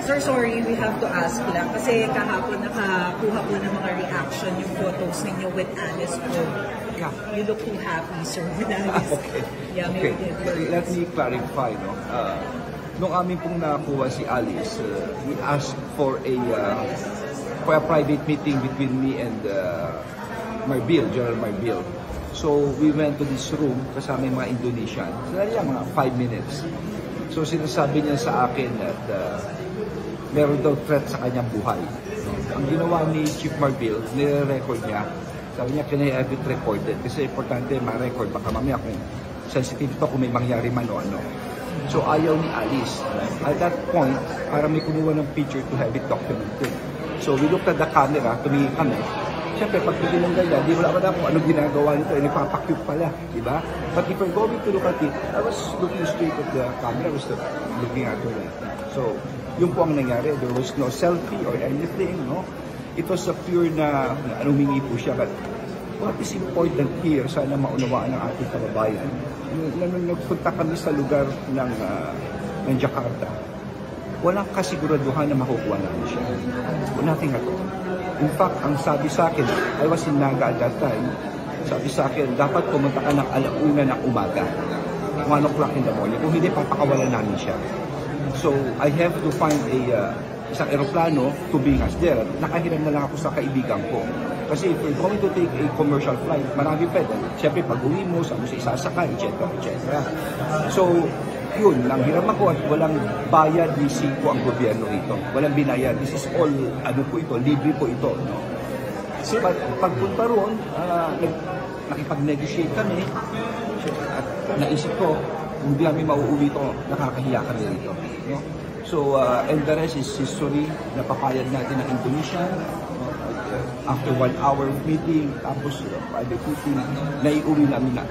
Sir, sorry, we have to ask lang. Kasi kahapon nakakuha po ng mga reaction yung photos ninyo with Alice po. Yeah. You look too happy, sir, with Alice. Okay. Yeah, Okay. maybe Let me clarify, no? Nung amin pong nakuha si Alice, we asked for a private meeting between me and Marbil, General Marbil. So we went to this room kasama yung mga Indonesian. So mga 5 minutes. So sinasabi niya sa akin at meron daw threat sa kanyang buhay. Ang ginawa ni Chief Marbil, nire-record niya. Sabi niya, can I have it recorded? Kasi importante ma-record. Baka mamaya kung sensitive to, kung may mangyari man o ano. So ayaw ni Alice. At that point, para may kumuha ng picture to have it documented. So we looked at the camera, tumingin kami. Siyempre, pag tingin ng ganyan, di wala pa na kung anong ginagawa nito, nagpapakyut pala, di ba? But if we're going to look at it, I was looking straight at the camera, I was looking at her like that. So, yun po ang nangyari. There was no selfie or anything, no? It was a pure na humingi po siya. But what is important here, sana maunawaan ng ating kababayan, nung nagpunta kami sa lugar ng Jakarta, walang kasiguraduhan na makukuha namin siya. Nothing at all. In fact, ang sabi sa akin, I was in Naga at that time, sabi sa akin, dapat pumunta ka ng 1:00 ng umaga. 1 o'clock in the morning. Kung hindi, papakawalan namin siya. So, I have to find isang aeroplano to bring us there. Nakahiram na lang ako sa kaibigan ko. Kasi if we're going to take a commercial flight, marami pwede. Siyempre, pag-uwi mo, saan mo siya isasakay, etc. So, yun, nanghiram ako at walang bayad ni Siko ang gobyerno rito. Walang binayad. This is all, po ito, libre po ito. No? So, pagpunta roon, nakipag-negotiate kami at naisip ko, hindi kami mauuwi ito, nakakahiya kami rito. No? So, and the rest is history, napapayad natin ng Indonesia. After 1 hour meeting, tapos private meeting, naiuwi namin na